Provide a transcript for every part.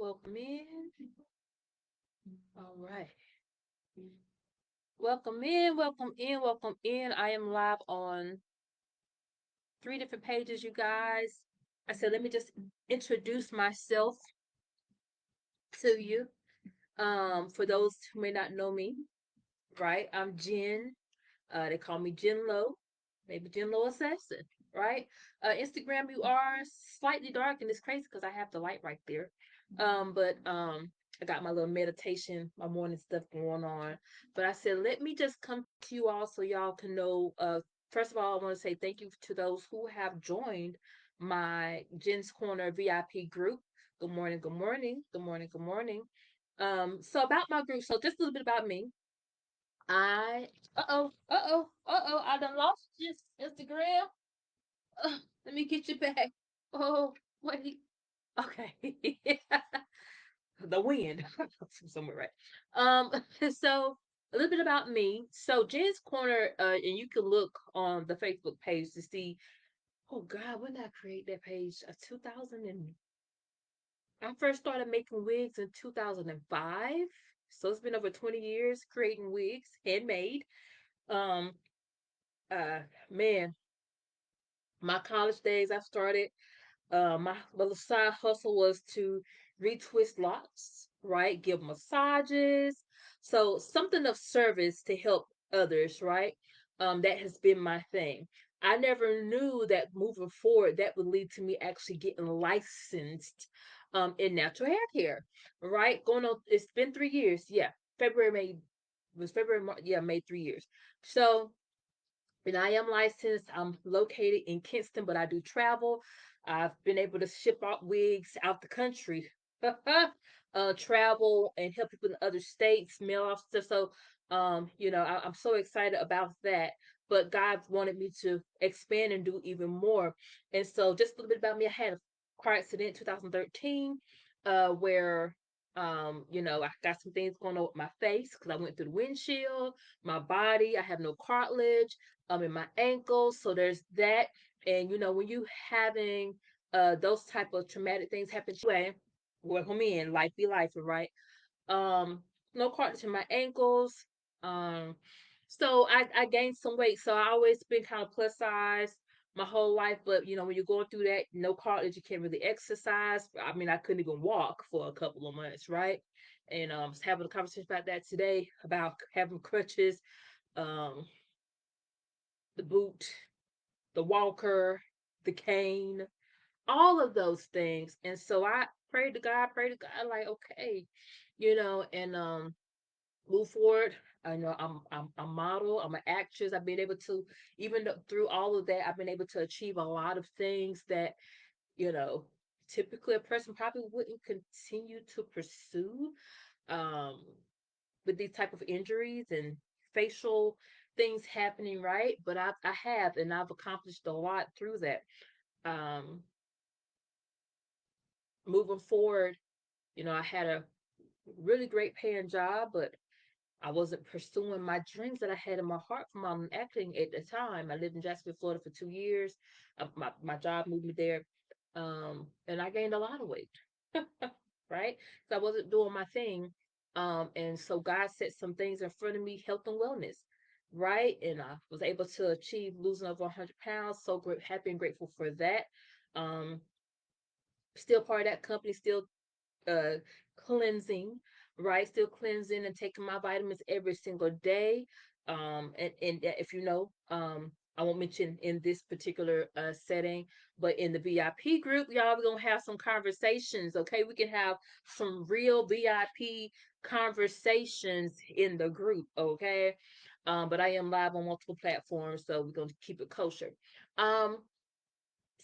Welcome in. All right. Welcome in, welcome in, welcome in. I am live on three different pages, you guys. I said, let me just introduce myself to you. For those who may not know me, right? I'm Jen. They call me JenLo, maybe JenLoAssassin, right? Instagram, you are slightly dark, and it's crazy because I have the light right there. But I got my little meditation, my morning stuff going on. But I said, let me just come to you all so y'all can know. First of all, I want to say thank you to those who have joined my Jen's Corner VIP group. Good morning, good morning, good morning, good morning. So about my group, so just a little bit about me. I I done lost you, Instagram. Let me get you back. Oh, wait. Okay. The wind. Somewhere right. So a little bit about me. So Jen's Corner, and you can look on the Facebook page to see. Oh God, when did I create that page? 2000 and I first started making wigs in 2005. So it's been over 20 years creating wigs, handmade. Um, uh, man, my college days, I started. My little side hustle was to retwist locks, right? Give massages. So something of service to help others, right? That has been my thing. I never knew that moving forward that would lead to me actually getting licensed in natural hair care, right? Going on, it's been 3 years. Yeah, February, May was February, March, yeah, May 3 years. So and I am licensed. I'm located in Kinston, but I do travel. I've been able to ship out wigs out the country, travel and help people in other states, mail off stuff. So, I'm so excited about that. But God wanted me to expand and do even more. And so, just a little bit about me. I had a car accident in 2013, where I got some things going on with my face because I went through the windshield, my body. I have no cartilage in my ankles. So there's that. And when you having those type of traumatic things happen anyway, welcome in, life be life, right? Um, no cartilage in my ankles. Um, so I gained some weight. So I always been kind of plus size my whole life, but when you're going through that, no cartilage, you can't really exercise. I mean, I couldn't even walk for a couple of months, right? And I was having a conversation about that today about having crutches, um, the boot, the walker, the cane, all of those things. And so I prayed to God, like, okay, and move forward. I know I'm a model, I'm an actress. I've been able to, even through all of that, I've been able to achieve a lot of things that, you know, typically a person probably wouldn't continue to pursue. Um, with these type of injuries and facial things happening, right? But I have, and I've accomplished a lot through that. Um, moving forward, I had a really great paying job, but I wasn't pursuing my dreams that I had in my heart for modeling acting at the time. I lived in Jacksonville, Florida for 2 years. My job moved me there. And I gained a lot of weight, right? So I wasn't doing my thing. And so God set some things in front of me, health and wellness, right? And I was able to achieve losing over 100 pounds. So great, happy and grateful for that. Um, Still part of that company, still uh cleansing, right? Still cleansing and taking my vitamins every single day. And if I won't mention in this particular setting, but in the VIP group, y'all, we're gonna have some conversations, okay? We can have some real VIP conversations in the group, okay? But I am live on multiple platforms, so we're gonna keep it kosher. Um,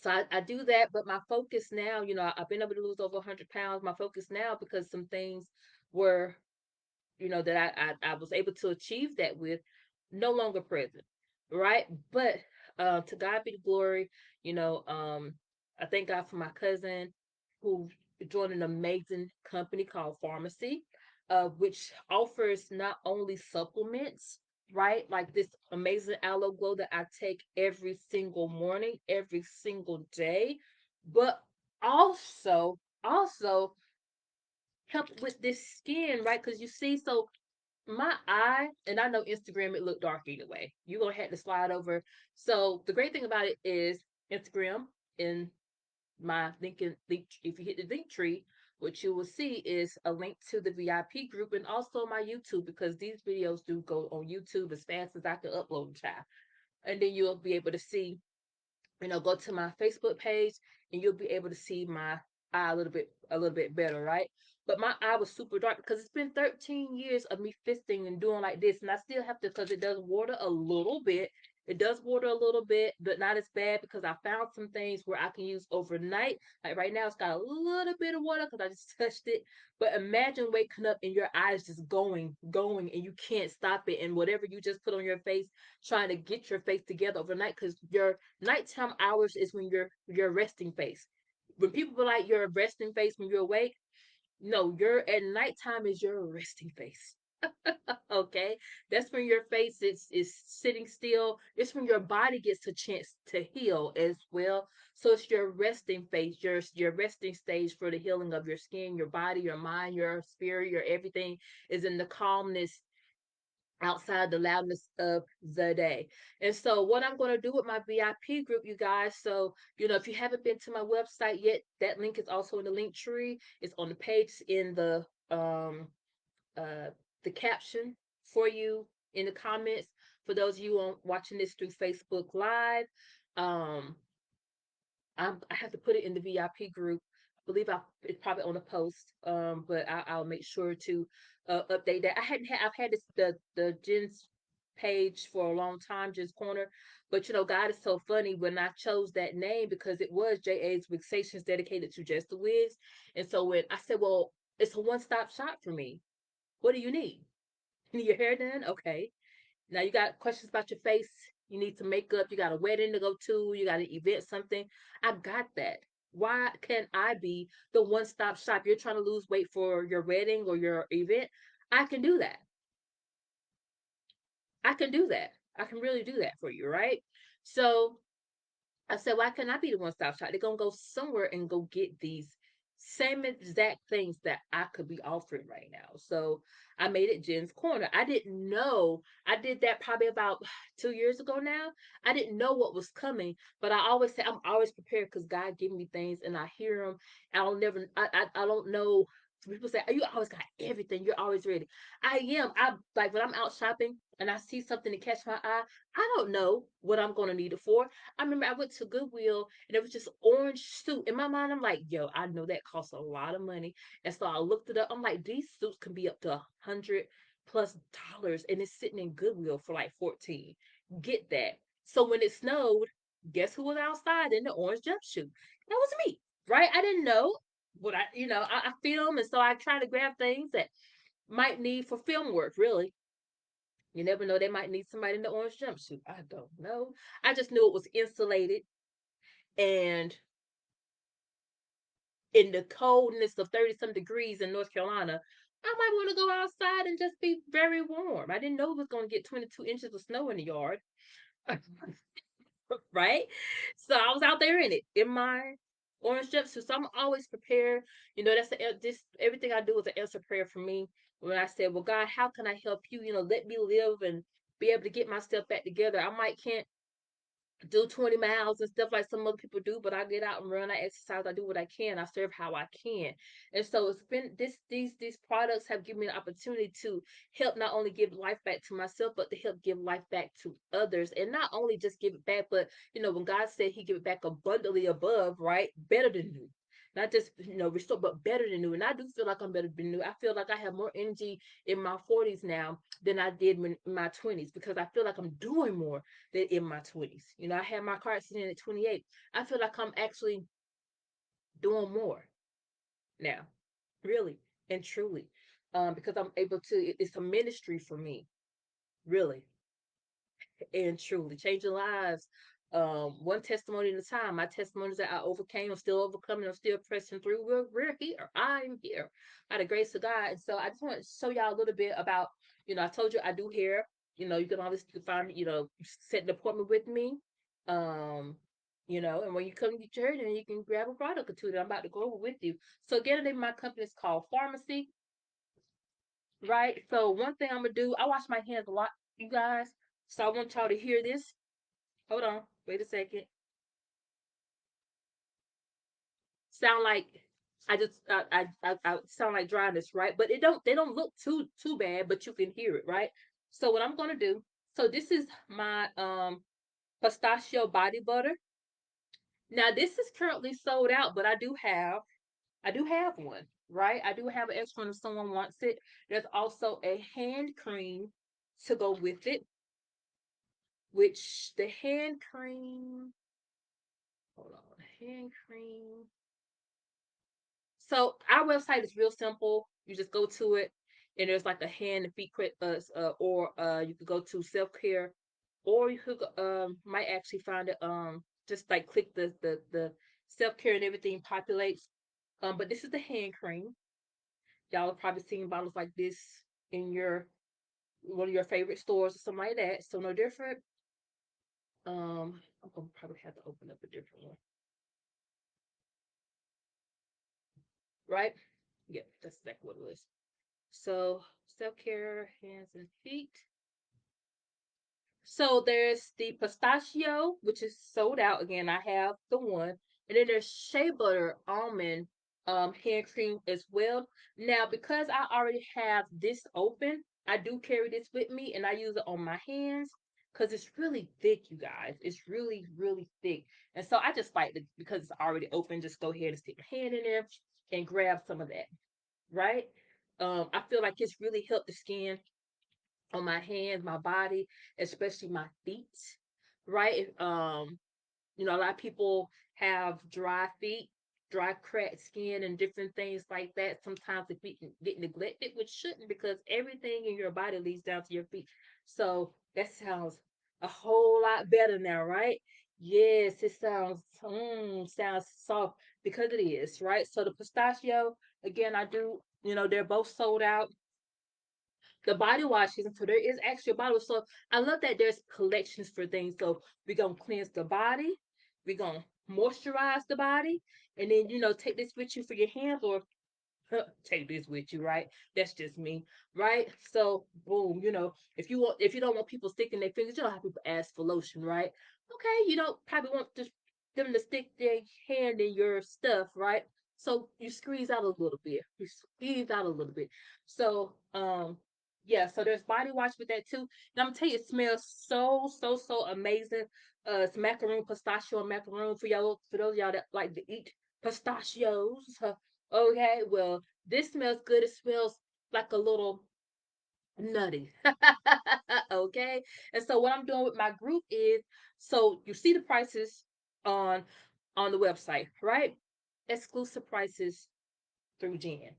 so I do that, but my focus now, I've been able to lose over 100 pounds. My focus now, because some things were, that I was able to achieve that with, no longer present, right? But to God be the glory. I thank God for my cousin who joined an amazing company called Farmasi, which offers not only supplements, right? Like this amazing aloe glow that I take every single morning, every single day, but also help with this skin, right? Because you see, so my eye, and I know Instagram it looked dark anyway. You're gonna have to slide over. So the great thing about it is Instagram in my link, if you hit the link tree, what you will see is a link to the VIP group and also my YouTube because these videos do go on YouTube as fast as I can upload them, child. And then you'll be able to see, go to my Facebook page and you'll be able to see my eye a little bit better, right? But my eye was super dark because it's been 13 years of me fisting and doing like this, and I still have to because it does water a little bit. It does water a little bit, but not as bad because I found some things where I can use overnight. Like right now, it's got a little bit of water because I just touched it. But imagine waking up and your eyes just going, and you can't stop it. And whatever you just put on your face, trying to get your face together overnight because your nighttime hours is when your resting face. When people are like your resting face when you're awake, no, your at nighttime is your resting face. Okay, that's when your face is sitting still. It's when your body gets a chance to heal as well. So it's your resting phase, your resting stage for the healing of your skin, your body, your mind, your spirit, your everything is in the calmness outside the loudness of the day. And so what I'm going to do with my VIP group, you guys, so if you haven't been to my website yet, that link is also in the link tree. It's on the page in uh the caption for you in the comments for those of you watching this through Facebook Live. Um I have to put it in the VIP group. I believe it's probably on a post, but I'll make sure to update that. I've had this the Jen's page for a long time, Jen's Corner, but God is so funny when I chose that name because it was JA's Wixations dedicated to just the wigs, and so when I said, well, it's a one stop shop for me. What do you need? You need your hair done? Okay. Now you got questions about your face. You need some makeup. You got a wedding to go to. You got an event, something. I got that. Why can't I be the one stop shop? You're trying to lose weight for your wedding or your event. I can do that. I can do that. I can really do that for you, right? So I said, why can't I be the one stop shop? They're gonna go somewhere and go get these same exact things that I could be offering right now. So I made it Jen's Corner. I didn't know. I did that probably about 2 years ago now. I didn't know what was coming, but I always say I'm always prepared because God give me things and I hear them. I'll never. I don't know. People say, "Oh, you always got everything. You're always ready." I am. I like when I'm out shopping and I see something to catch my eye. I don't know what I'm gonna need it for. I remember I went to Goodwill and it was just orange suit. In my mind, I'm like, yo, I know that costs a lot of money. And so I looked it up. I'm like, these suits can be up to $100+ and it's sitting in Goodwill for like 14. Get that. So when it snowed, guess who was outside in the orange jumpsuit? That was me. Right? I didn't know. But I film and so I try to grab things that might need for film work, really. You never know, they might need somebody in the orange jumpsuit. I don't know. I just knew it was insulated and in the coldness of 30 some degrees in North Carolina, I might want to go outside and just be very warm. I didn't know it was going to get 22 inches of snow in the yard. Right? So I was out there in it, in my orange jumpsuit. So I'm always prepared. That's this everything I do is an answer prayer for me. When I said, well, God, how can I help you? Let me live and be able to get myself back together. I might can't do 20 miles and stuff like some other people do, but I get out and run, I exercise, I do what I can, I serve how I can. And so it's been these products have given me an opportunity to help not only give life back to myself, but to help give life back to others. And not only just give it back, but when God said he give it back abundantly above, right? Better than new. Not just restore, but better than new. And I do feel like I'm better than new. I feel like I have more energy in my 40s now than I did in my 20s because I feel like I'm doing more than in my 20s. I had my car accident at 28. I feel like I'm actually doing more now, really and truly, because I'm able to. It's a ministry for me, really and truly, changing lives. One testimony at a time. My testimonies that I overcame, I'm still overcoming, I'm still pressing through. We're here. I'm here by the grace of God. And so I just want to show y'all a little bit about, I told you I do hair. You can always find, set an appointment with me. Um, And when you come to get your hair done, you can grab a product or two that I'm about to go over with you. So again, the name of my company is called Farmasi, right? So one thing I'm gonna do, I wash my hands a lot, you guys. So I want y'all to hear this. Hold on, wait a second. Sound like I sound like dryness, right? But they don't look too bad, but you can hear it, right? So what I'm gonna do, so this is my pistachio body butter. Now this is currently sold out, but I do have one, right? I do have an extra one if someone wants it. There's also a hand cream to go with it, which the hand cream, hold on, hand cream. So our website is real simple. You just go to it, and there's like a hand and feet crit, or you could go to self care, or you could might actually find it just like click the self care and everything populates. But this is the hand cream. Y'all have probably seen bottles like this in your one of your favorite stores or something like that. So no different. I'm gonna probably have to open up a different one, right? Yeah, that's exactly what it was. So self care, hands and feet. So there's the pistachio, which is sold out. Again, I have the one. And then there's shea butter almond hand cream as well. Now, because I already have this open, I do carry this with me and I use it on my hands because it's really thick, you guys. It's really, really thick. And so I just like to, because it's already open, just go ahead and stick my hand in there and grab some of that, right? I feel like it's really helped the skin on my hands, my body, especially my feet, right? A lot of people have dry feet, dry cracked skin, and different things like that. Sometimes the feet can get neglected, which shouldn't, because everything in your body leads down to your feet. So that sounds a whole lot better now, right? Yes, it sounds soft because it is, right? So the pistachio, again, I do, they're both sold out. The body washes, so there is actually a body wash. So I love that there's collections for things. So we're gonna cleanse the body, we're gonna moisturize the body, and then take this with you for your hands, or take this with you, right? That's just me, right? So boom, if you don't want people sticking their fingers, how people ask for lotion, right? Okay, you don't probably want them to stick their hand in your stuff, right? So you squeeze out a little bit. You squeeze out a little bit. So yeah, so there's body wash with that too. And I'm gonna tell you, it smells so amazing. It's macaroon, pistachio and macaroon for those of y'all that like to eat pistachios. Okay, well, this smells good. It smells like a little nutty. Okay. And so what I'm doing with my group is, so you see the prices on on the website, right? Exclusive prices through Jen,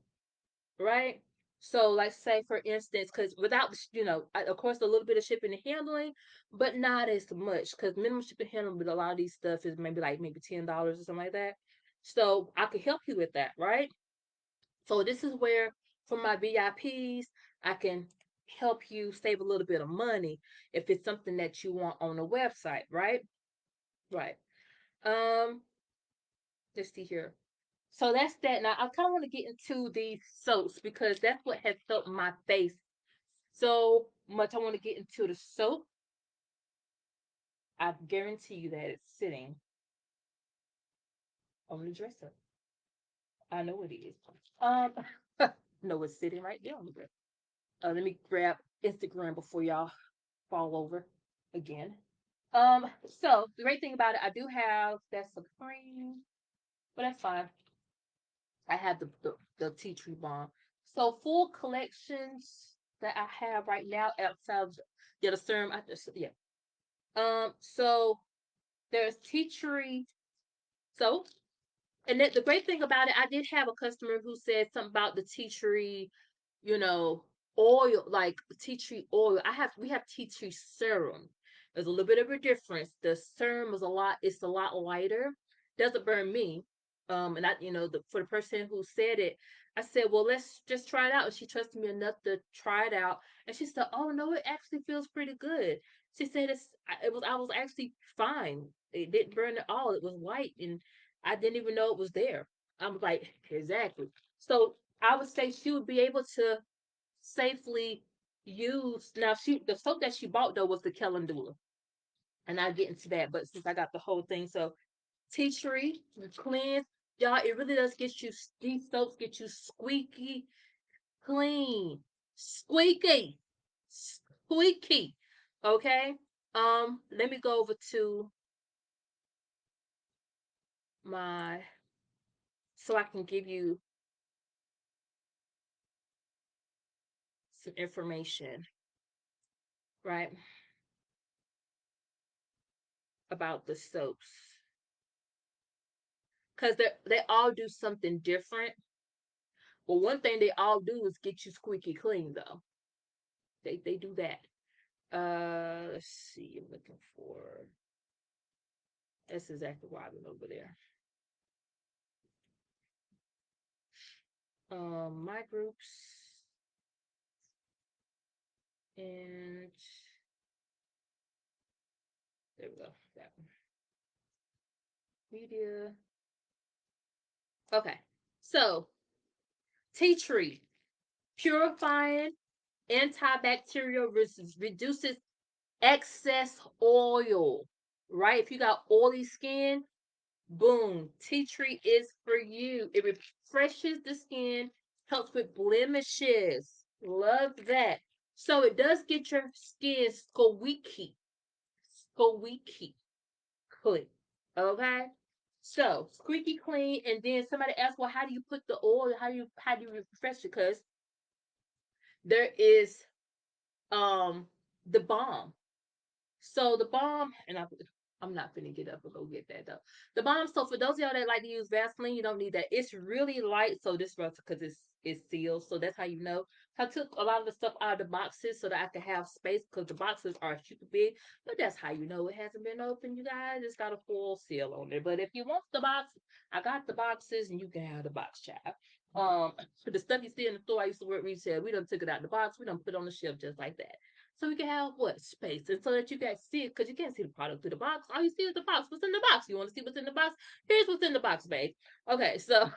right? So, like, say for instance, because without of course, a little bit of shipping and handling, but not as much, because minimum shipping and handling with a lot of these stuff is maybe $10 or something like that. So I could help you with that, right? So this is where, for my VIPs, I can help you save a little bit of money if it's something that you want on the website, right? Right. Um, let's see here. So that's that. Now I kind of want to get into these soaps because that's what has helped my face so much. I want to get into the soap. I guarantee you that it's sitting on the dresser. I know it is. Um, no, it's sitting right there on the dresser. Let me grab Instagram before y'all fall over again. So the great thing about it, I do have that Supreme, but that's fine. I have the tea tree balm. So full collections that I have right now outside of the serum. Yeah. So there's tea tree soap. And the great thing about it, I did have a customer who said something about the tea tree, you know, oil, like tea tree oil. We have tea tree serum. There's a little bit of a difference. The serum it's a lot lighter. Doesn't burn me. And for the person who said it, I said, well, let's just try it out. And she trusted me enough to try it out. And she said, oh no, it actually feels pretty good. She said I was actually fine. It didn't burn at all. It was white, and I didn't even know it was there. I was like, exactly. So I would say she would be able to safely use. Now, the soap that she bought though was the calendula, and I'll get into that. But since I got the whole thing, so tea tree cleanse, y'all. It really does get you. These soaps get you squeaky clean, squeaky, squeaky. Okay. Let me go over to my so I can give you some information, right, about the soaps. Because they all do something different. Well, one thing they all do is get you squeaky clean, though. They do that. Let's see. I'm looking for. That's exactly why I went over there. My groups and there we go. That one. Media. Okay. So tea tree purifying antibacterial reduces excess oil. Right? If you got oily skin, boom, tea tree is for you. It refreshes the skin, helps with blemishes. Love that. So it does get your skin squeaky, squeaky clean. Okay. So squeaky clean, and then somebody asked, well, how do you put the oil? How do you refresh it? Because there is the balm. So the balm, and I'm not gonna get up and go get that though. The balm. So for those of y'all that like to use Vaseline, you don't need that. It's really light, so this runs because it's sealed. So that's how you know. I took a lot of the stuff out of the boxes so that I could have space because the boxes are super big. But that's how you know it hasn't been opened, you guys. It's got a full seal on it. But if you want the box, I got the boxes, and you can have the box, child. For the stuff you see in the store, I used to work retail. We done took it out of the box. We done put it on the shelf just like that. So we can have what space, and so that you guys see it, because you can't see the product through the box. All you see is the box. What's in the box? You want to see what's in the box? Here's what's in the box, babe. Okay, so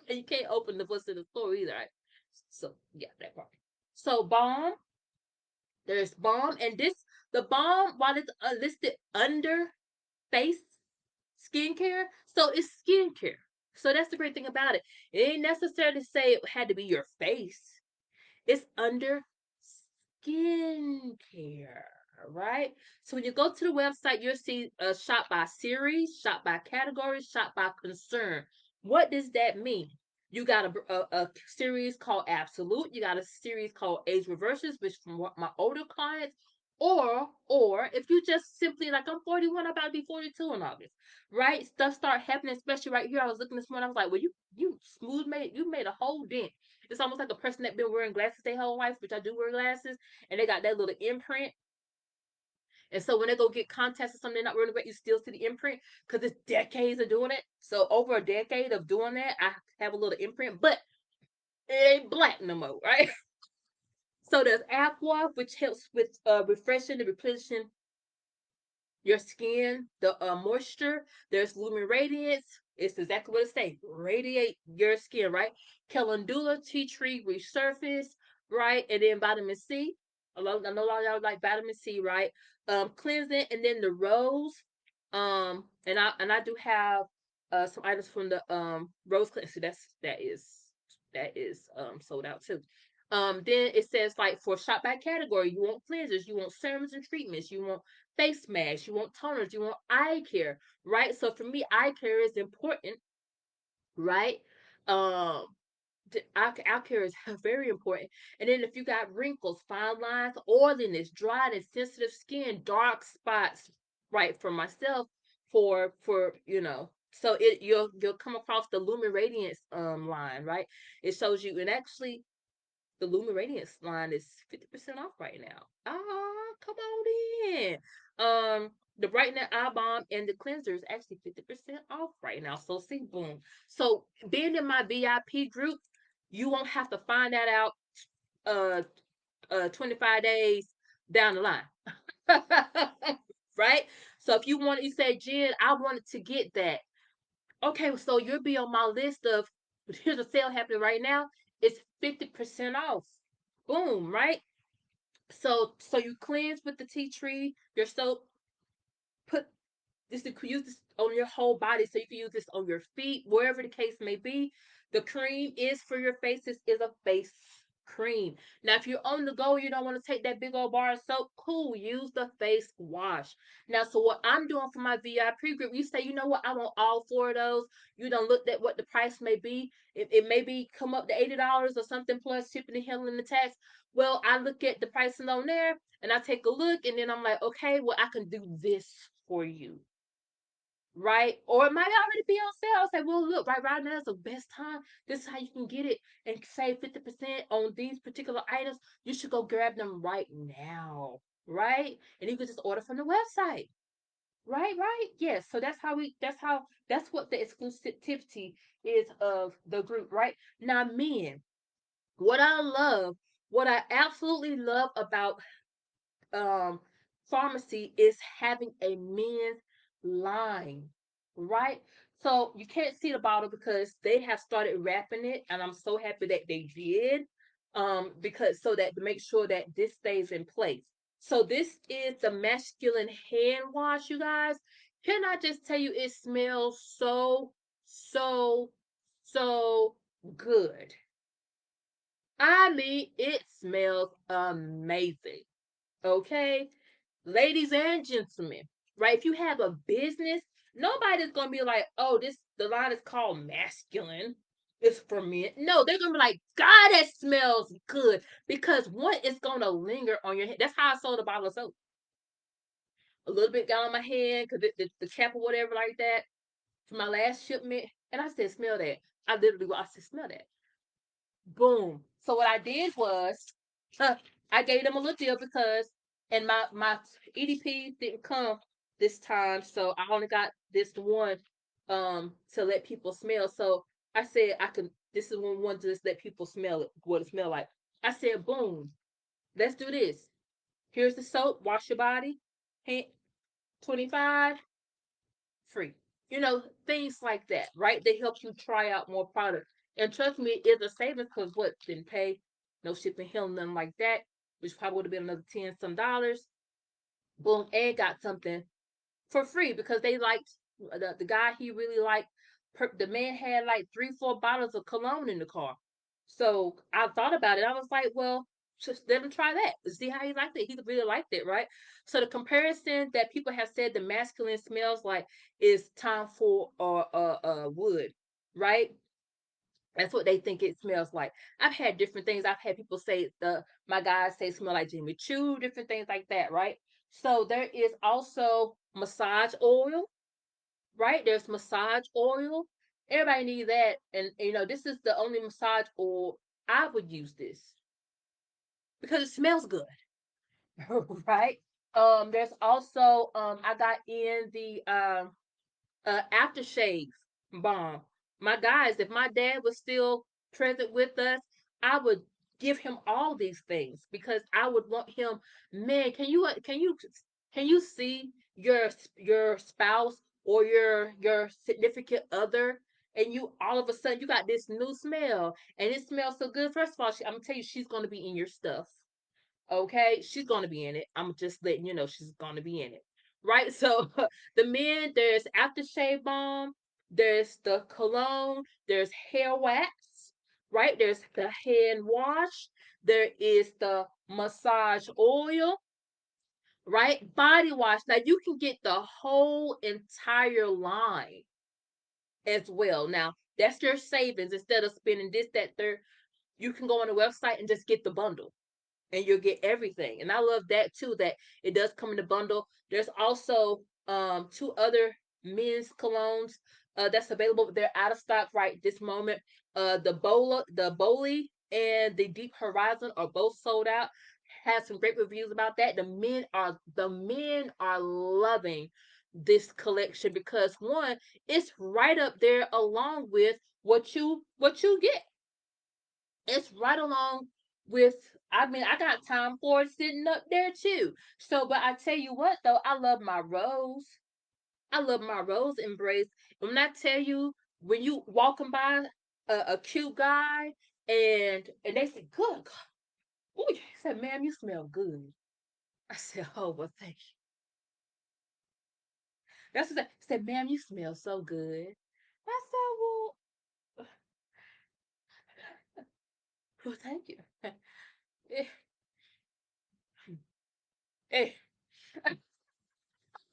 and you can't open the what's in the store either. Right? So yeah, that part. So balm, there's balm, and the balm while it's listed under face skincare, so it's skincare. So that's the great thing about it. It ain't necessarily say it had to be your face. It's under skincare, right? So when you go to the website, you'll see shop by series, shop by category, shop by concern. What does that mean? You got a series called Absolute. You got a series called Age Reverses, which from my older clients. Or if you just simply like I'm 41, I'm about to be 42 in August, right? Stuff start happening, especially right here. I was looking this morning. I was like, well, you made a whole dent. It's almost like a person that been wearing glasses their whole life, which I do wear glasses, and they got that little imprint. And so when they go get contacts or something, they're not wearing great, you still see the imprint because it's decades of doing it. So over a decade of doing that, I have a little imprint, but it ain't black no more, right? So there's Aqua, which helps with refreshing and replenishing your skin, the moisture. There's Lumen Radiance. It's exactly what it says. Radiate your skin, right? Calendula, tea tree, resurface, right? And then vitamin C. I know a lot of y'all like vitamin C, right? Cleansing, and then the rose. And I do have some items from the rose cleanser. That is sold out too. Then it says like for shop by category, you want cleansers, you want serums and treatments, you want face masks, you want toners, you want eye care, right? So for me, eye care is important, right? Um, eye care is very important. And then if you got wrinkles, fine lines, oiliness, dryness, sensitive skin, dark spots, right? For myself, so you'll come across the Lumen Radiance line, right? It shows you, and actually the Lumen Radiance line is 50% off right now. Ah, come on in. The Brightening Eye Balm and the cleanser is actually 50% off right now. So see, boom. So being in my VIP group, you won't have to find that out 25 days down the line. Right? So if you want, you say, Jen, I wanted to get that. Okay, so you'll be on my list of, here's a sale happening right now. It's 50% off. Boom, right? So you cleanse with the tea tree, your soap, put this, you can use this on your whole body, so you can use this on your feet, wherever the case may be. The cream is for your face. This is a face cream. Now, if you're on the go, you don't want to take that big old bar of soap, cool, use the face wash. Now, so what I'm doing for my VIP group, you say, you know what, I want all four of those. You don't look at what the price may be. It may be come up to $80 or something, plus shipping and handling the tax. Well, I look at the pricing on there and I take a look, and then I'm like, okay, well, I can do this for you, right? Or it might already be on sale. I'll say, well, look, right now is the best time. This is how you can get it and save 50% on these particular items. You should go grab them right now, right? And you can just order from the website. Right. Yes. So that's what the exclusivity is of the group, right? Now, men, what I love, what I absolutely love about um Farmasi is having a men's line, right? So you can't see the bottle because they have started wrapping it, and I'm so happy that they did. Because so that to make sure that this stays in place. So this is the masculine hand wash, you guys. Can I just tell you, it smells so, so good. I mean, it smells amazing. Okay, ladies and gentlemen, right? If you have a business, nobody's gonna be like, oh, this the line is called masculine. It's for men. No, they're gonna be like, God, that smells good. Because one, it's gonna linger on your hand. That's how I sold a bottle of soap. A little bit got on my hand because the cap or whatever like that for my last shipment. And I said, smell that. I said, smell that. Boom. So what I did was, I gave them a little deal because, and my EDP didn't come this time, so I only got this one, to let people smell. So I said I could. This is one to just let people smell it, what it smell like. I said, boom. Let's do this. Here's the soap. Wash your body. Hand 25 free. Things like that, right? They help you try out more products. And trust me, it's a savings because what? Didn't pay no shipping, hell, nothing like that, which probably would have been another 10 some dollars. Boom, and got something for free because they liked the guy, he really liked, the man had like 3, 4 bottles of cologne in the car. So I thought about it. I was like, well, just let him try that. See how he liked it. He really liked it, right? So the comparison that people have said the masculine smells like is time for wood, right? That's what they think it smells like. I've had different things. I've had people say my guys say smell like Jimmy Choo, different things like that, right? So there is also massage oil, right? There's massage oil. Everybody needs that, and this is the only massage oil I would use this because it smells good, right? There's also I got in the aftershave bomb. My guys, if my dad was still present with us, I would give him all these things because I would want him. Man, can you see your spouse or your significant other, and you all of a sudden you got this new smell, and it smells so good. First of all, I'm gonna tell you, she's gonna be in your stuff. Okay, she's gonna be in it. I'm just letting you know she's gonna be in it. Right? So the men, there's aftershave balm, there's the cologne, there's hair wax, right? There's the hand wash, there is the massage oil, right? Body wash. Now you can get the whole entire line as well. Now that's your savings. Instead of spending this, that, third, you can go on the website and just get the bundle and you'll get everything. And I love that too, that it does come in a bundle. There's also two other men's colognes that's available. They're out of stock right this moment. The Boli and the Deep Horizon are both sold out. Had some great reviews about that. The men are loving this collection because one, it's right up there along with what you get. It's right along with, I mean, I got Tom Ford sitting up there too. So, but I tell you what though, I love my rose. I love my rose embrace. When I tell you, when you walking by a cute guy and they say, "Good God," ooh, he said, "Ma'am, you smell good." I said, "Oh well, thank you." That's what I said, "Ma'am, you smell so good." I said, well, thank you." Eh, eh,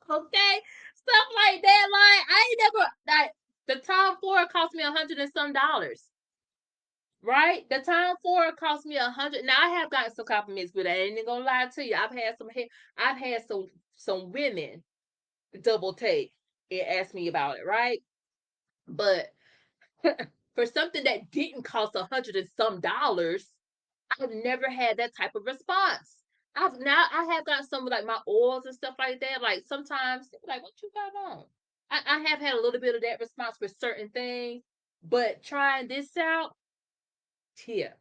okay, stuff like that. Like I ain't never like the Tom Ford cost me $100 and some dollars. Right? The Tom Ford cost me 100. Now I have gotten some compliments, but I ain't gonna lie to you. I've had some women double take and ask me about it, right? But for something that didn't cost $100 and some dollars, I've never had that type of response. I have got some like my oils and stuff like that. Like sometimes like what you got on? I have had a little bit of that response for certain things, but trying this out, yeah.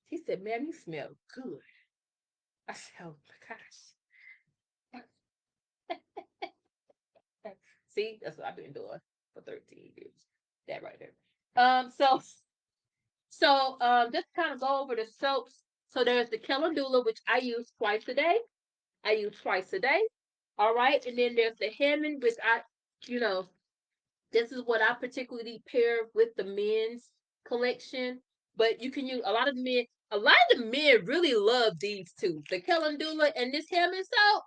He said, "Ma'am, you smell good." I said, "Oh my gosh." See, that's what I've been doing for 13 years. That right there. Just kind of go over the soaps. So there's the Calendula, which I use twice a day. I use twice a day. All right. And then there's the Hammond, which you know, this is what I particularly pair with the men's collection. But you can use a lot of the men really love these two, the Calendula and this Hammond soap.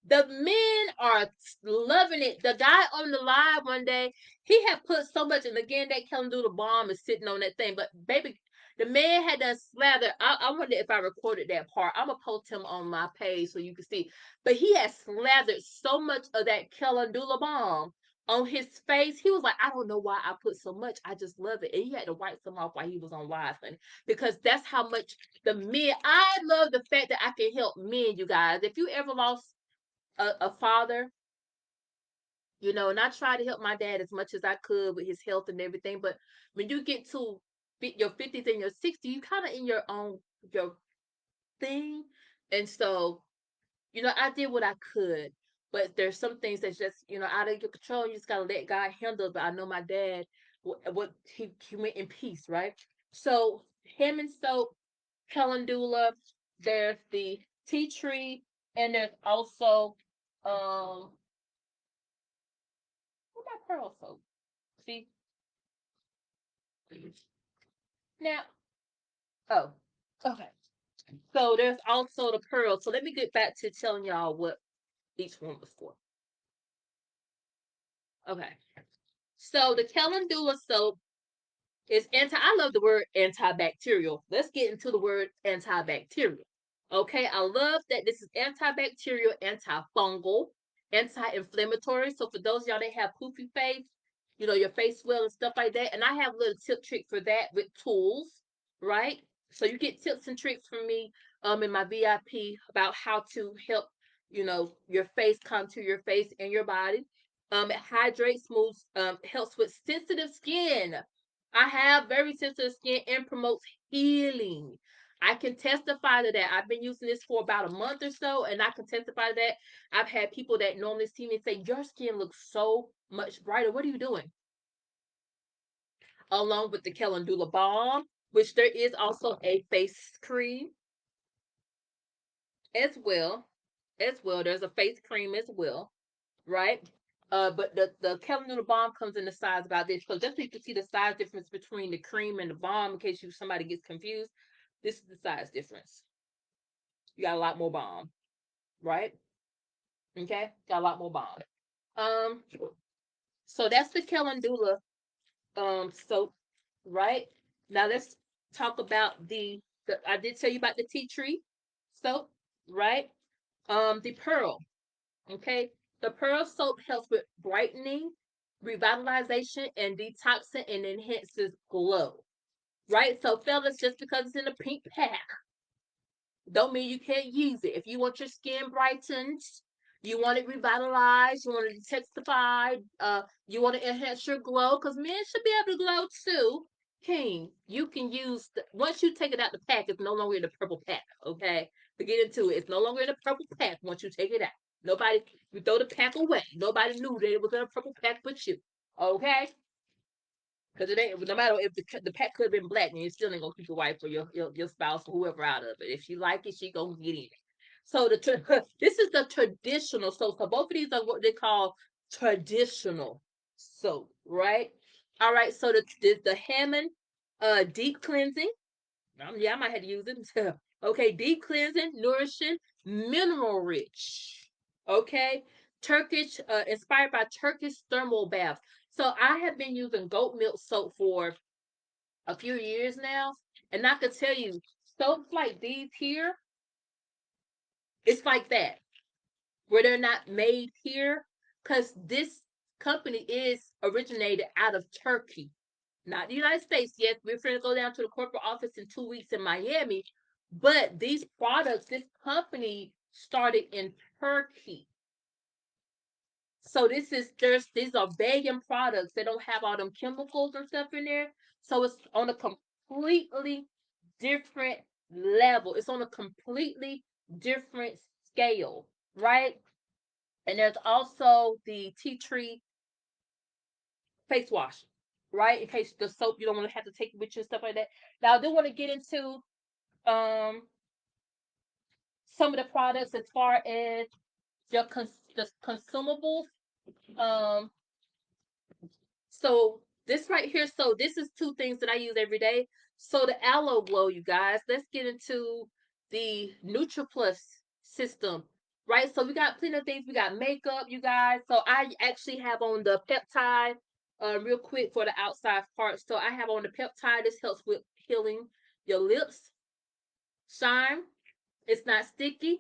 The men are loving it. The guy on the live one day, he had put so much, and again, that calendula bomb is sitting on that thing. But baby, the man had done slather. I wonder if I recorded that part. I'm gonna post him on my page so you can see. But he had slathered so much of that calendula bomb on his face. He was like, I don't know why I put so much. I just love it. And he had to wipe some off while he was on live, honey. Because that's how much the men, I love the fact that I can help men, you guys. If you ever lost a father, and I tried to help my dad as much as I could with his health and everything. But when you get to your 50s and your 60s, you kind of in your thing. And so, I did what I could. But there's some things that's just, out of your control. You just gotta let God handle it. But I know my dad, what he went in peace, right? So him and soap, calendula, there's the tea tree, and there's also what about pearl soap? See? Now, oh, okay. So there's also the pearl. So let me get back to telling y'all what each one was for. Okay. So the calendula soap is I love the word antibacterial. Let's get into the word antibacterial. Okay, I love that this is antibacterial, antifungal, anti-inflammatory. So for those of y'all that have poofy face, your face swell and stuff like that. And I have a little tip trick for that with tools, right? So you get tips and tricks from me in my VIP about how to help, your face contour your face and your body. It hydrates, smooths, helps with sensitive skin. I have very sensitive skin and promotes healing. I can testify to that. I've been using this for about a month or so, and I can testify to that. I've had people that normally see me say, "Your skin looks so much brighter. What are you doing?" Along with the Calendula Balm, which there is also a face cream as well. There's a face cream as well, right? But the Calendula Balm comes in the size about this. So just so you can see the size difference between the cream and the balm, in case somebody gets confused, this is the size difference. You got a lot more balm, right? Okay, got a lot more balm. Um, so that's the Calendula soap, right? Now let's talk about the I did tell you about the tea tree soap, right? The pearl, okay? The pearl soap helps with brightening, revitalization, and detoxing and enhances glow, right? So fellas, just because it's in a pink pack don't mean you can't use it. If you want your skin brightened, you want it revitalized, you want it to testify, you want to enhance your glow, because men should be able to glow too. King, you can use once you take it out the pack, it's no longer in the purple pack. Okay, to get into it, it's no longer in the purple pack once you take it out. Nobody, you throw the pack away. Nobody knew that it was in a purple pack but you. Okay, because it ain't, no matter if the pack could have been black, and you still ain't gonna keep your wife or your spouse or whoever out of it. If she like it, she gonna get in it. So this is the traditional soap. So both of these are what they call traditional soap, right? All right. So the Hammond deep cleansing. Yeah, I might have to use it. Okay, deep cleansing, nourishing, mineral rich. Okay, Turkish, inspired by Turkish thermal baths. So I have been using goat milk soap for a few years now, and I can tell you, soaps like these here, it's like that where they're not made here, because this company is originated out of Turkey, not the United States. Yes, we're going to go down to the corporate office in 2 weeks in Miami, but these products, this company started in Turkey. So these are vegan products. They don't have all them chemicals and stuff in there. So it's on a completely different level. It's on a completely different scale, right? And there's also the tea tree face wash, right? In case the soap you don't want to have to take it with you and stuff like that. Now I do want to get into um some of the products as far as the consumables. Um, so this right here, so this is two things that I use every day. So the aloe glow, you guys. Let's get into the NutriPlus system, right? So we got plenty of things. We got makeup, you guys. So I actually have on the peptide, real quick for the outside part. So I have on the peptide. This helps with healing your lips, shine. It's not sticky.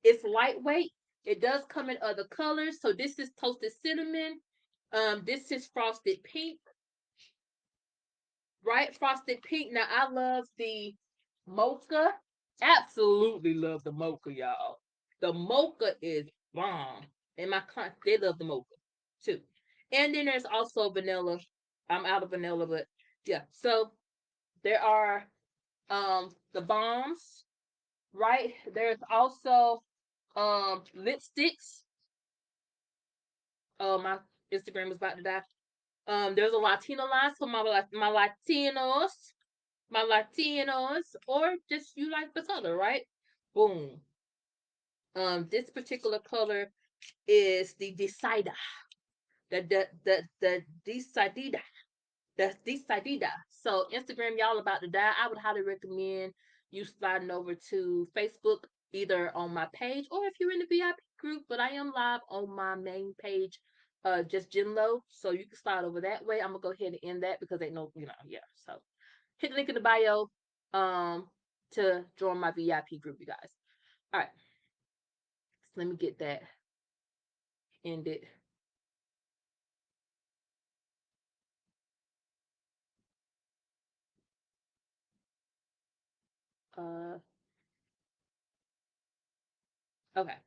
It's lightweight. It does come in other colors. So this is toasted cinnamon. This is frosted pink, right? Frosted pink. Now I love the mocha. Absolutely love the mocha, y'all. The mocha is bomb. And my clients, they love the mocha too. And then there's also vanilla. I'm out of vanilla, but yeah. So there are the bombs, right? There's also lipsticks. Oh, my Instagram is about to die. There's a Latino line, so my Latinos, or just you like the color, right? Boom. This particular color is the Decida, the Decidida, the Decidida. So Instagram, y'all about to die. I would highly recommend you sliding over to Facebook, either on my page or if you're in the VIP group. But I am live on my main page, just JenLo, so you can slide over that way. I'm gonna go ahead and end that because ain't no, yeah. So hit the link in the bio, um, to join my VIP group, you guys. All right, so let me get that ended. Uh, okay,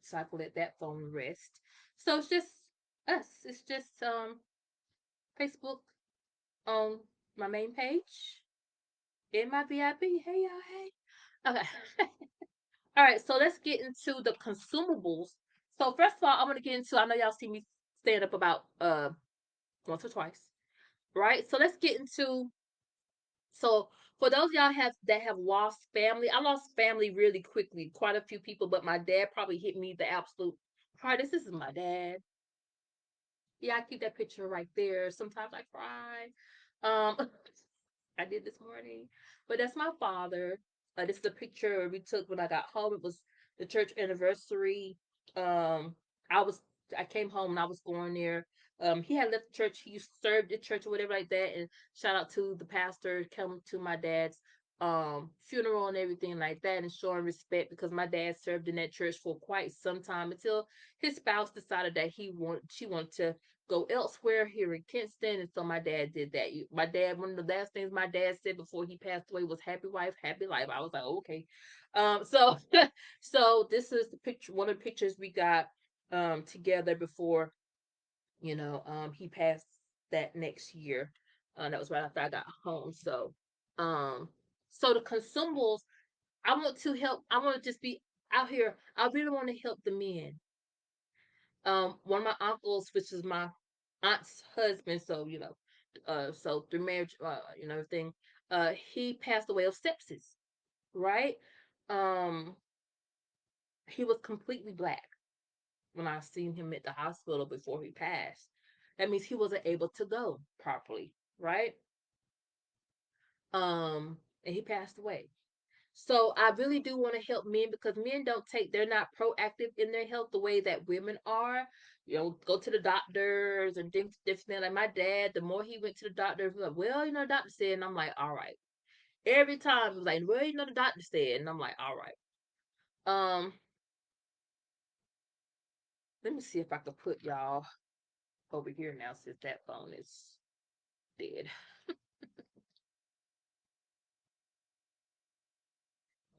so I can let that phone rest. So it's just us. It's just Facebook on my main page in my VIP. Hey y'all, hey. Okay. All right, so let's get into the consumables. So first of all, I'm gonna get into. I know y'all see me stand up about once or twice, right? So let's get into. So for those y'all have lost family, I lost family really quickly. Quite a few people, but my dad probably hit me the absolute hardest. This is my dad. Yeah, I keep that picture right there. Sometimes I cry. I did this morning, but that's my father. This is a picture we took when I got home. It was the church anniversary. Um, I was I came home and I was going there. He had left the church. He served the church or whatever like that. And shout out to the pastor come to my dad's funeral and everything like that, and showing respect because my dad served in that church for quite some time until his spouse decided that she wanted to go elsewhere here in Kinston, and so my dad did that. My dad, one of the last things my dad said before he passed away was "Happy wife, happy life." I was like, okay. So so this is the picture, one of the pictures we got together before he passed that next year. That was right after I got home. Um, so the consumables, I want to help. I want to just be out here. I really want to help the men. One of my uncles, which is my aunt's husband, so so through marriage, everything, he passed away of sepsis, right? Um, he was completely black when I seen him at the hospital before he passed. That means he wasn't able to go properly, right? And he passed away. So I really do want to help men because men don't take, they're not proactive in their health the way that women are. Go to the doctors and different. Like my dad, the more he went to the doctor, he was like, well, the doctor said, and I'm like, all right. Every time he was like, well, the doctor said, and I'm like, all right. Um, Let me see if I can put y'all over here now since that phone is dead.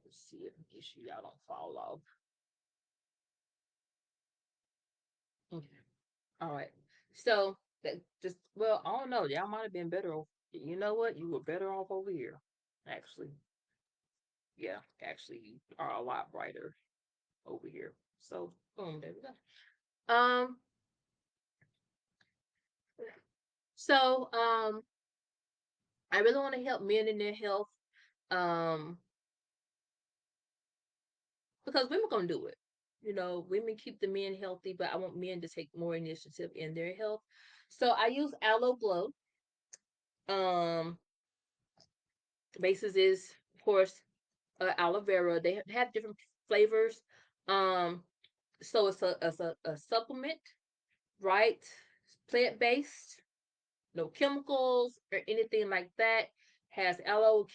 Let's see if make sure y'all don't fall off. Okay. All right. So that just well, I don't know. Y'all might have been better off. You know what? You were better off over here. Actually. Yeah, actually you are a lot brighter over here. So boom, there we go. So I really want to help men in their health. Um because women gonna do it. Women keep the men healthy, but I want men to take more initiative in their health. So I use aloe glow. Um Basis is of course aloe vera. They have different flavors. Um, so it's a supplement, right? Plant based, no chemicals or anything like that. Has aloe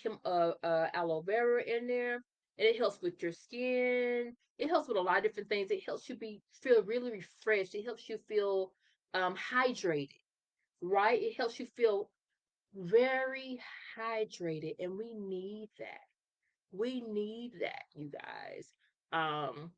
vera in there, and it helps with your skin. It helps with a lot of different things. It helps you feel really refreshed. It helps you feel hydrated, right? It helps you feel very hydrated, and we need that. We need that, you guys. Um,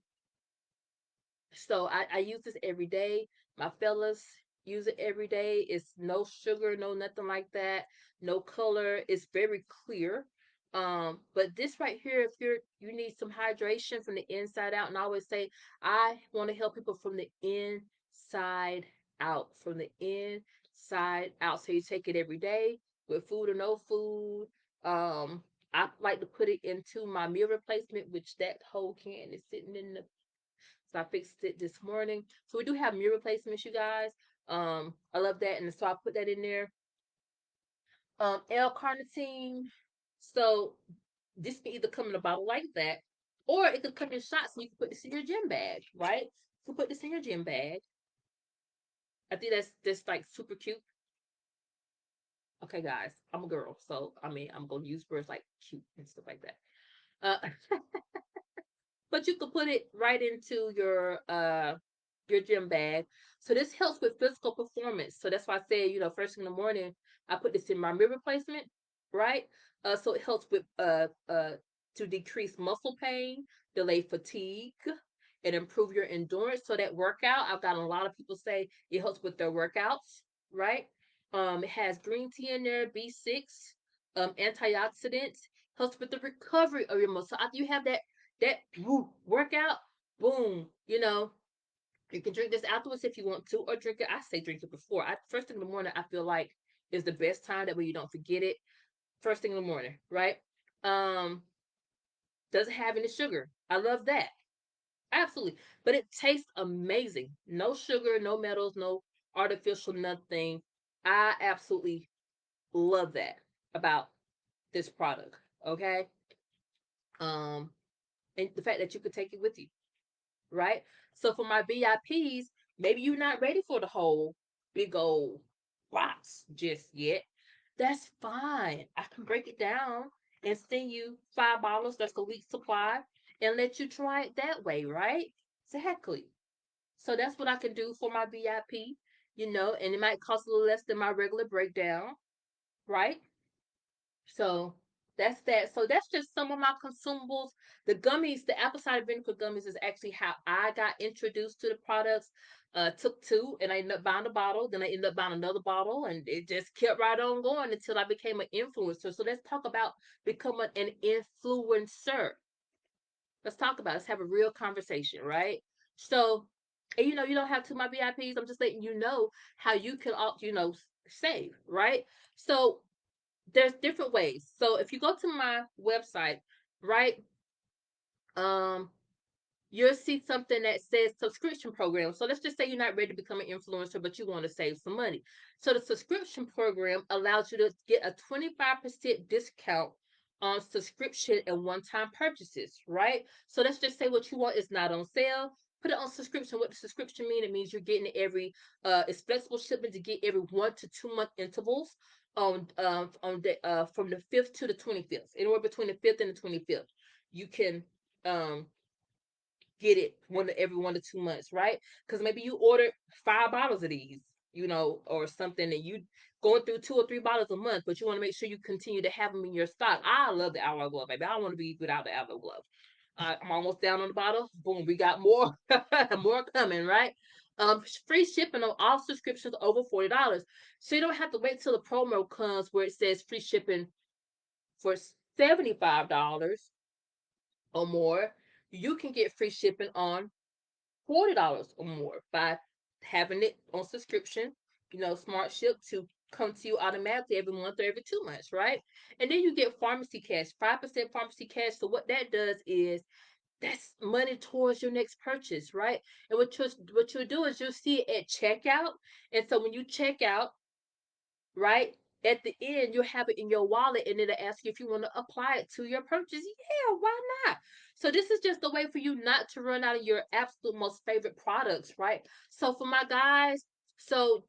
so I use this every day. My fellas use it every day. It's no sugar, no nothing like that, no color. It's very clear. But this right here, if you need some hydration from the inside out, and I always say I want to help people from the inside out, from the inside out. So you take it every day with food or no food. I like to put it into my meal replacement, which that whole can is sitting in the so I fixed it this morning. So we do have meal replacements, you guys. I love that, and so I put that in there. L-carnitine. So this can either come in a bottle like that, or it could come in shots, and you can put this in your gym bag, right? You can put this in your gym bag. I think that's like super cute. Okay, guys, I'm a girl, so I mean I'm gonna use words like cute and stuff like that. Uh, but you could put it right into your gym bag. So this helps with physical performance. So that's why I say, first thing in the morning, I put this in my meal replacement, right? So it helps with to decrease muscle pain, delay fatigue, and improve your endurance. So that workout, I've got a lot of people say it helps with their workouts, right? It has green tea in there, B6, antioxidants, helps with the recovery of your muscle. After you have that workout, boom, you can drink this afterwards if you want to, or drink it. I say drink it before. First thing in the morning, I feel like is the best time. That way you don't forget it. First thing in the morning, right? Um, doesn't have any sugar. I love that. Absolutely. But it tastes amazing. No sugar, no metals, no artificial nothing. I absolutely love that about this product. Okay. Um, and the fact that you could take it with you, right? So for my VIPs, maybe you're not ready for the whole big old box just yet. That's fine. I can break it down and send you $5. That's a week supply, and let you try it that way, right? Exactly. So that's what I can do for my VIP, and it might cost a little less than my regular breakdown, right? So that's that. So that's just some of my consumables. The gummies, the apple cider vinegar gummies is actually how I got introduced to the products. took two, and I ended up buying a bottle. Then I ended up buying another bottle, and it just kept right on going until I became an influencer. So let's talk about becoming an influencer. Let's talk about it. Let's have a real conversation, right? So, and you don't have to my VIPs. I'm just letting you know how you can, save, right? So there's different ways. So if you go to my website, right, um, you'll see something that says subscription program. So let's just say you're not ready to become an influencer, but you want to save some money. So the subscription program allows you to get a 25% discount on subscription and one-time purchases, right? So let's just say what you want is not on sale. Put it on subscription. What does subscription mean? It means you're getting every it's flexible shipment to get every 1 to 2 month intervals on the from the 5th to the 25th. Anywhere between the 5th and the 25th. You can um get it every 1 to 2 months, right? Because maybe you ordered 5 bottles of these, or something, and you going through 2 or 3 bottles a month, but you want to make sure you continue to have them in your stock. I love the aloe glove, baby. I don't want to be without the aloe glove. I'm almost down on the bottle. Boom, we got more, more coming, right? Free shipping on all subscriptions over $40, so you don't have to wait till the promo comes where it says free shipping for $75 or more. You can get free shipping on $40 or more by having it on subscription, Smart Ship to come to you automatically every month or every 2 months, right? And then you get pharmacy cash, 5% pharmacy cash. So what that does is that's money towards your next purchase, right? And what you'll do is you'll see it at checkout. And so when you check out, right? At the end, you'll have it in your wallet and it'll ask you if you want to apply it to your purchase. Yeah, why not? So this is just a way for you not to run out of your absolute most favorite products, right? So for my guys, so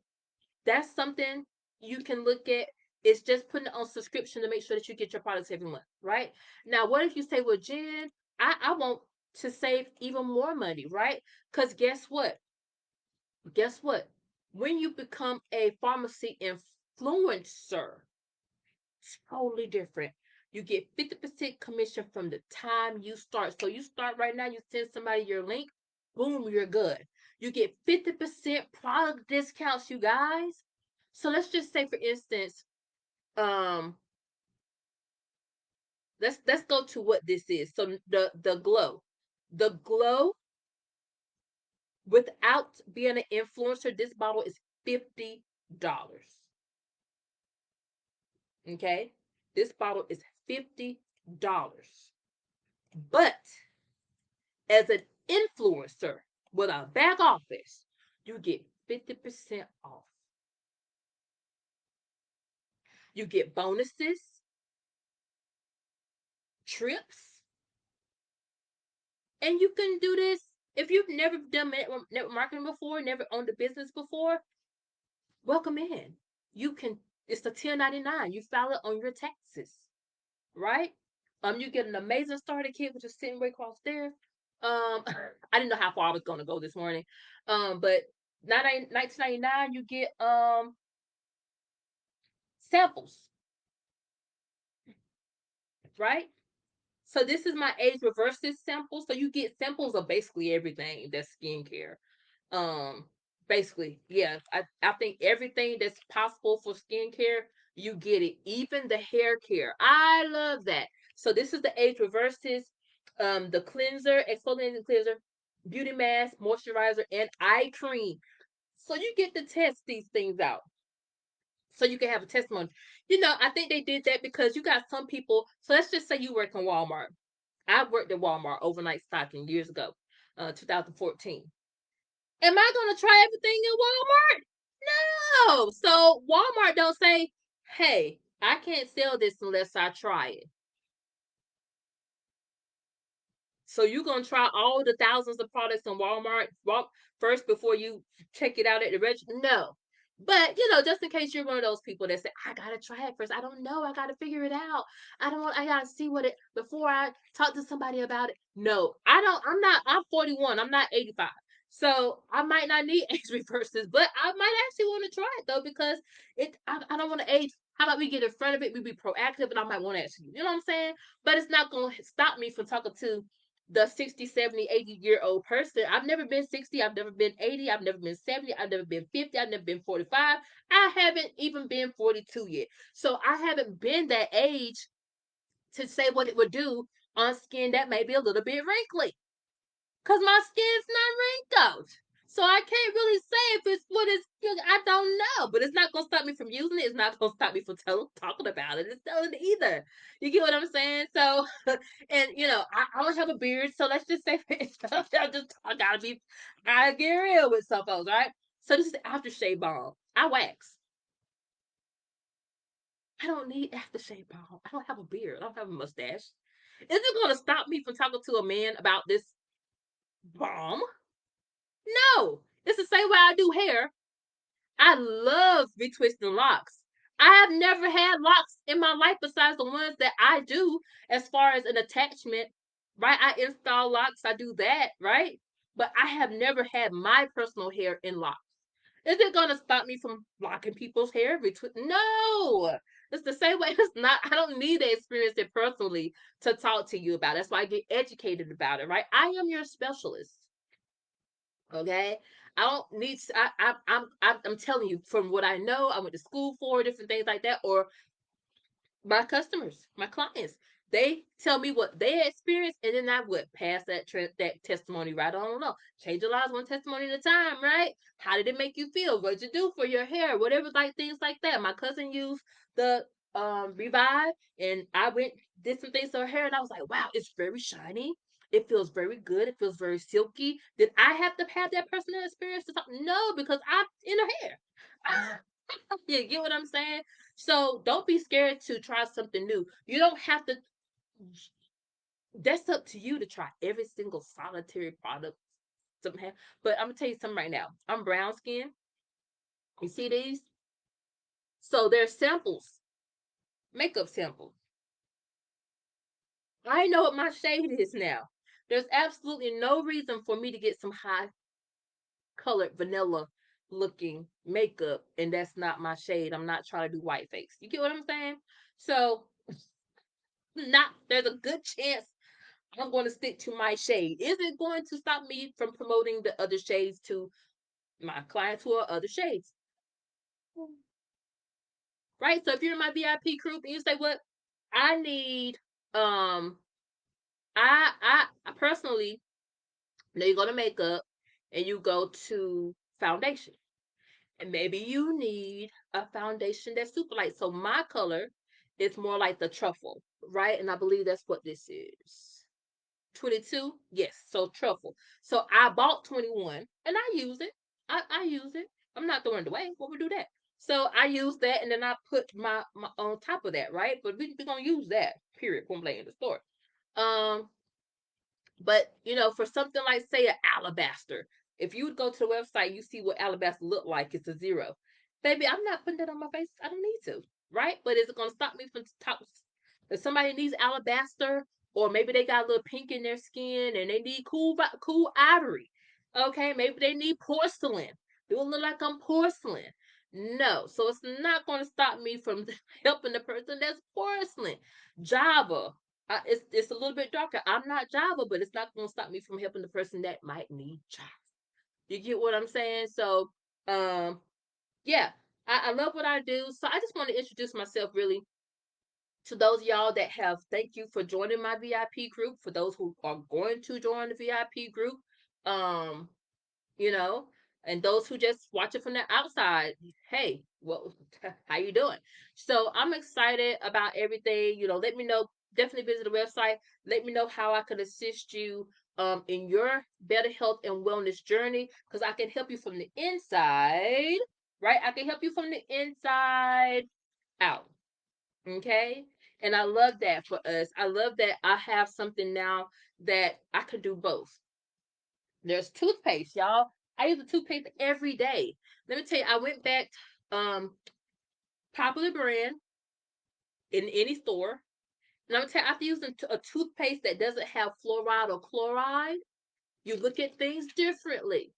that's something you can look at. It's just putting it on subscription to make sure that you get your products every month, right? Now, what if you say, well, Jen, I want to save even more money, right? Because guess what? Guess what? When you become a pharmacy influencer, it's totally different. You get 50% commission from the time you start. So you start right now, you send somebody your link, boom, you're good. You get 50% product discounts, you guys. So let's just say, for instance, um, let's go to what this is. So the glow. The glow, without being an influencer, this bottle is $50. Okay? This bottle is $50. But as an influencer with a back office, you get 50% off. You get bonuses, trips, and you can do this if you've never done network marketing before, never owned a business before. Welcome in. You can. It's the 1099. You file it on your taxes, right? You get an amazing starter kit, which is sitting right across there. I didn't know how far I was gonna go this morning. But 1999, you get samples, right? So this is my age reverses sample. So you get samples of basically everything that's skincare. Um, Basically, yeah. I think everything that's possible for skincare, you get it. Even the hair care. I love that. So this is the age reverses, the cleanser, exfoliating cleanser, beauty mask, moisturizer, and eye cream. So you get to test these things out. So you can have a testimony. I think they did that because you got some people. So let's just say you work in Walmart. I worked at Walmart overnight stocking years ago, 2014. Am I going to try everything in Walmart? No. So Walmart don't say, hey, I can't sell this unless I try it. So you're gonna try all the thousands of products in Walmart first before you check it out at the register? No. But just in case you're one of those people that say, I gotta try it first. I don't know. I gotta figure it out. I gotta see what it before I talk to somebody about it. No, I don't. I'm 41. I'm not 85. So I might not need age reverses, but I might actually want to try it though because I don't want to age. How about we get in front of it? We be proactive, and I might want to ask you. You know what I'm saying? But it's not gonna stop me from talking to the 60, 70, 80-year-old person. I've never been 60. I've never been 80. I've never been 70. I've never been 50. I've never been 45. I haven't even been 42 yet. So I haven't been that age to say what it would do on skin that may be a little bit wrinkly. Because my skin's not wrinkled. So I can't really say if it's what it's, I don't know. But it's not going to stop me from using it. It's not going to stop me from talking about it. It's telling either. You get what I'm saying? So, and I don't have a beard. So let's just say, I gotta get real with some folks, right? So this is the aftershave balm. I wax. I don't need aftershave balm. I don't have a beard. I don't have a mustache. Is it going to stop me from talking to a man about this balm? No, it's the same way I do hair. I love retwisting locks. I have never had locks in my life besides the ones that I do as far as an attachment, right? I install locks, I do that, right? But I have never had my personal hair in locks. Is it gonna stop me from locking people's hair? No. It's the same way. It's not. I don't need to experience it personally to talk to you about it. That's why I get educated about it, right? I am your specialist. Okay, I don't need. I'm telling you from what I know. I went to school for different things like that, or my customers, my clients, they tell me what they experienced, and then I would pass that testimony right on along. Change your lives one testimony at a time, right? How did it make you feel? What'd you do for your hair? Whatever, like things like that. My cousin used the Revive, and I went did some things to her hair, and I was like, wow, it's very shiny. It feels very good. It feels very silky. Did I have to have that personal experience to talk? No, because I'm in her hair. You get what I'm saying? So don't be scared to try something new. You don't have to. That's up to you to try every single solitary product. Something have, but I'm gonna tell you something right now. I'm brown skin. You see these? So they're samples, makeup samples. I know what my shade is now. There's absolutely no reason for me to get some high colored vanilla looking makeup, and that's not my shade. I'm not trying to do white face. You get what I'm saying? So not there's a good chance I'm going to stick to my shade. Is it going to stop me from promoting the other shades to my clients who are other shades? Right? So if you're in my VIP group and you say, "What I need," um, I personally, know you go to makeup and you go to foundation, and maybe you need a foundation that's super light. So my color is more like the truffle, right? And I believe that's what this is. 22, yes, so truffle. So I bought 21 and I use it. I use it. I'm not throwing it away. What would do that? So I use that, and then I put my on top of that, right? But we're gonna use that, period, point blank in the store. Um, but for something like, say, an alabaster, if you would go to the website, you see what alabaster look like. It's a zero. Baby, I'm not putting that on my face. I don't need to, right? But is it gonna stop me from top? If somebody needs alabaster, or maybe they got a little pink in their skin and they need cool ivory. Okay, maybe they need porcelain. Do it look like I'm porcelain? No, so it's not going to stop me from helping the person that's porcelain. Java, it's a little bit darker. I'm not Java, but it's not going to stop me from helping the person that might need Java. You get what I'm saying? So, um, yeah, I love what I do. So I just want to introduce myself really to those of y'all that have. Thank you for joining my VIP group. For those who are going to join the VIP group, um, you know, and those who just watch it from the outside, hey, well, how you doing? So I'm excited about everything. Let me know. Definitely visit the website. Let me know how I can assist you in your better health and wellness journey, because I can help you from the inside, right? I can help you from the inside out. Okay. And I love that for us. I love that I have something now that I could do both. There's toothpaste, y'all. I use a toothpaste every day. Let me tell you, I went back, popular brand in any store. And I'm gonna tell you, after using a toothpaste that doesn't have fluoride or chloride, you look at things differently.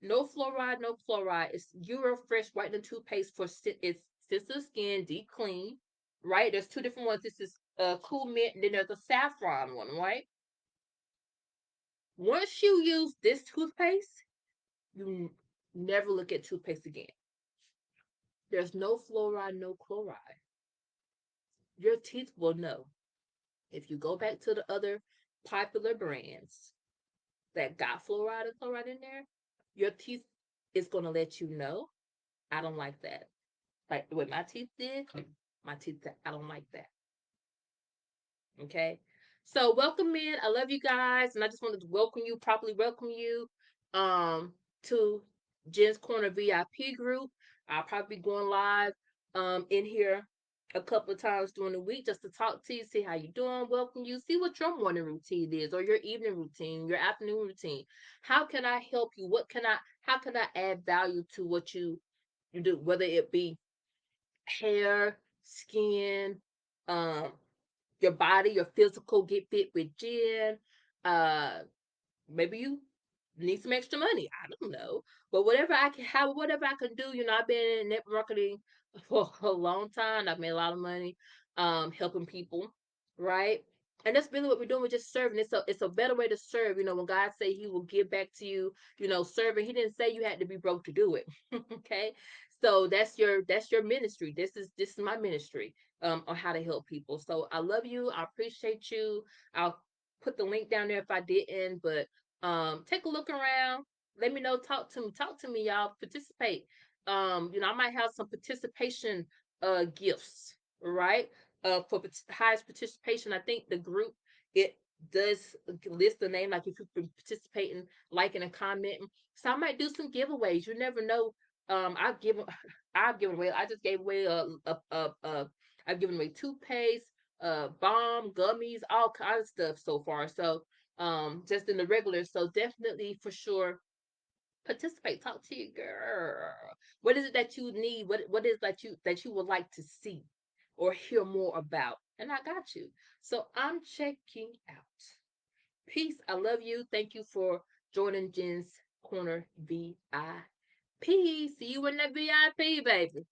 No fluoride, no chloride. It's Eurofresh whitening toothpaste for it's sensitive skin, deep clean. Right? There's two different ones. This is cool mint, and then there's a saffron one, right? Once you use this toothpaste, you never look at toothpaste again. There's no fluoride, no chloride. Your teeth will know. If you go back to the other popular brands that got fluoride and chloride in there, your teeth is going to let you know, I don't like that. Like the way my teeth did, my teeth said, I don't like that. Okay. So welcome in. I love you guys, and I just wanted to properly welcome you to Jen's Corner VIP group. I'll probably be going live in here a couple of times during the week just to talk to you, see how you're doing, welcome you, see what your morning routine is or your evening routine, your afternoon routine. How can I help you? How can I add value to what you do, whether it be hair, skin, um, your body, your physical, get fit with Jen. Uh, Maybe you need some extra money. I don't know, but whatever I can do. I've been in net marketing for a long time. I've made a lot of money, helping people, right? And that's really what we're doing. We're just serving. It's a better way to serve. When God say He will give back to you, serving. He didn't say you had to be broke to do it. Okay, so that's your ministry. This is my ministry, on how to help people. So I love you. I appreciate you. I'll put the link down there if I didn't, but take a look around. Let me know. Talk to me, y'all. Participate. I might have some participation gifts, right? For highest participation, I think the group, it does list the name, like if you've been participating, liking and commenting. So I might do some giveaways. You never know. I've given away. I just gave away I've given away toothpaste, balm, gummies, all kinds of stuff so far. So just in the regular. So definitely for sure participate. Talk to your girl. What is it that you need? What is that you would like to see or hear more about? And I got you. So I'm checking out. Peace. I love you. Thank you for joining Jen's Corner VIP. See you in the VIP, baby.